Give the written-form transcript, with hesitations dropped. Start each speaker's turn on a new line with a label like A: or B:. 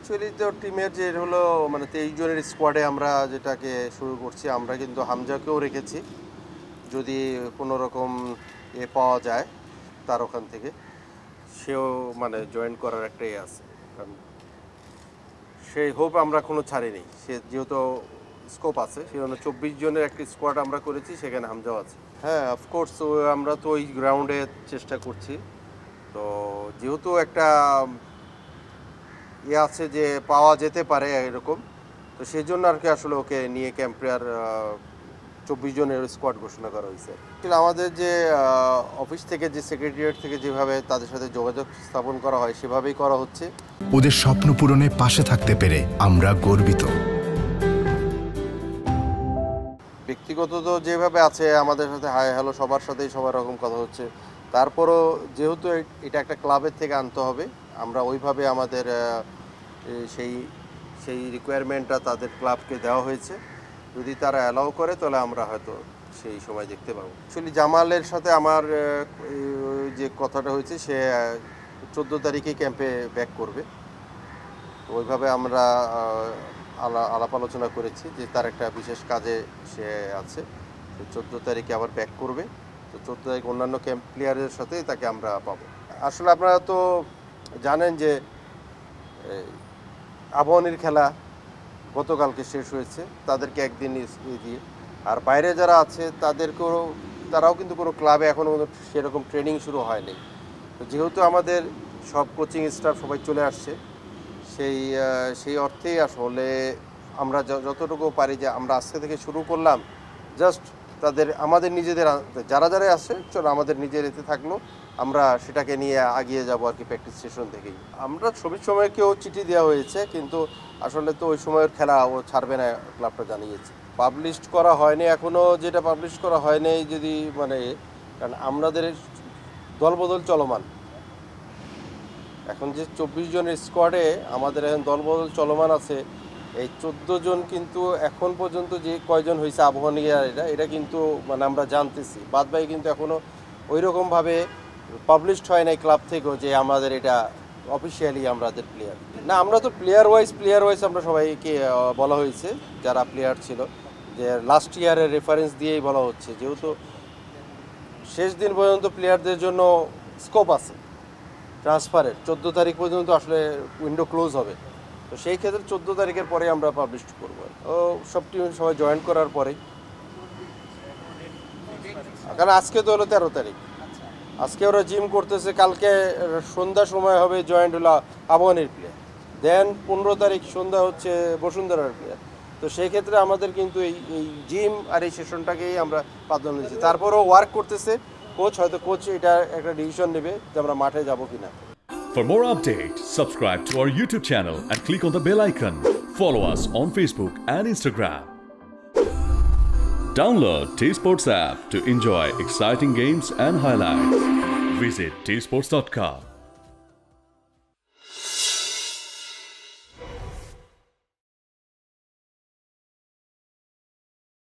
A: Actually তো টিমের যে হলো মানে 23 জনের স্কোয়াডে আমরা যেটাকে শুরু করছি, আমরা কিন্তু হামজাকেও রেখেছি যদি কোনো রকম পাওয়া যায় তার ওখান থেকে, সেও মানে জয়েন করার একটাই আছে। কারণ সেই হোপ আমরা কোনো ছাড়িনি, সে যেহেতু স্কোপ আছে সেই জন্য 24 জনের একটা স্কোয়াড আমরা করেছি, সেখানে হামজাও আছে। হ্যাঁ, অফকোর্স আমরা তো ওই গ্রাউন্ডে চেষ্টা করছি। তো যেহেতু একটা আছে যে পাওয়া যেতে পারে এরকম, তো সেই জন্য আর কি আসলে ওকে নিয়ে ক্যাম্পেয়ার 24 জনের স্কোয়াড ঘোষণা করা হয়েছে। কিন্তু আমাদের যে অফিস থেকে যে সেক্রেটারিয়েট থেকে যেভাবে তাদের সাথে যোগাযোগ স্থাপন করা হয় সেভাবেই করা হচ্ছে।
B: ওদের স্বপ্ন পূরণে পাশে থাকতে পেরে আমরা গর্বিত।
A: ব্যক্তিগত তো যেভাবে আছে আমাদের সাথে হাই হ্যালো সবার সাথেই সবার রকম কথা হচ্ছে, তারপরও যেহেতু এটা একটা ক্লাবের থেকে আনতে হবে, আমরা ওইভাবে আমাদের সেই সেই রিকোয়ারমেন্টটা তাদের ক্লাবকে দেওয়া হয়েছে। যদি তারা অ্যালাউ করে তাহলে আমরা হয়তো সেই সময় দেখতে পাবো। অ্যাকচুয়ালি জামালের সাথে আমার যে কথাটা হয়েছে, সে 14 তারিখেই ক্যাম্পে ব্যাক করবে। তো ওইভাবে আমরা আলাপ আলোচনা করেছি যে তার একটা বিশেষ কাজে সে আছে, 14 তারিখে আবার ব্যাক করবে। তো 14 তারিখ অন্যান্য ক্যাম্প প্লেয়ারের সাথে তাকে আমরা পাবো। আসলে আপনারা তো জানেন যে আবাহনীর খেলা গতকালকে শেষ হয়েছে, তাদেরকে একদিন দিয়ে, আর বাইরে যারা আছে তারাও কিন্তু কোনো ক্লাবে এখনও সেরকম ট্রেনিং শুরু হয়নি। তো যেহেতু আমাদের সব কোচিং স্টাফ সবাই চলে আসছে, সেই অর্থেই আসলে আমরা যতটুকু পারি যে আমরা আজকে থেকে শুরু করলাম, জাস্ট আমাদের নিজেদের যারা আসছে চলো আমাদের নিজের এতে থাকলো, আমরা সেটাকে নিয়ে আগিয়ে যাবো আর কি প্র্যাকটিস সেশন থেকেই। আমরা ছবির সময়কেও চিঠি দেওয়া হয়েছে, কিন্তু আসলে তো ওই সময়ের খেলা ও ছাড়বে না, ক্লাবটা জানিয়েছে। পাবলিশ করা হয়নি এখনও, যেটা পাবলিশ করা হয়নি যদি মানে, কারণ আমাদের দলবদল চলমান এখন, যে 24 জনের স্কোয়াডে আমাদের এখন দলবদল চলমান আছে। এই 14 জন কিন্তু এখন পর্যন্ত যে কয়জন হয়েছে আবাহনীর এটা কিন্তু মানে আমরা জানতেছি, বাদ বাকি কিন্তু এখনও ওই রকমভাবে পাবলিশড হয় নাই ক্লাব থেকেও যে আমাদের এটা অফিসিয়ালি আমাদের প্লেয়ার না। আমরা তো প্লেয়ার ওয়াইজ আমরা সবাইকে বলা হয়েছে যারা প্লেয়ার ছিল, যে লাস্ট ইয়ারের রেফারেন্স দিয়েই বলা হচ্ছে, যেহেতু শেষ দিন পর্যন্ত প্লেয়ারদের জন্য স্কোপ আছে ট্রান্সফারের, 14 তারিখ পর্যন্ত আসলে উইন্ডো ক্লোজ হবে। তো সেই ক্ষেত্রে 14 তারিখের পরে আমরা পাবলিশ করবো, সব টিম সবাই জয়েন করার পরেই। কারণ আজকে তো হলো 13 তারিখ, আজকে ওরা জিম করতেছে, কালকে সন্ধ্যা সময় হবে জয়েন্ট হলো আবাহনীর প্লেয়ার, দেন 15 তারিখ সন্ধ্যা হচ্ছে বসুন্ধরার প্লেয়ার। তো সেই ক্ষেত্রে আমাদের কিন্তু এই জিম আর এই সেশনটাকেই আমরা প্রাধান্য দিচ্ছি। তারপরও ওয়ার্ক করতেছে কোচ এটা একটা ডিসিশন নেবে যে আমরা মাঠে যাবো কিনা।
C: For more updates, subscribe to our YouTube channel and click on the bell icon. Follow us on Facebook and Instagram. Download T-Sports app to enjoy exciting games and highlights. Visit tsports.com.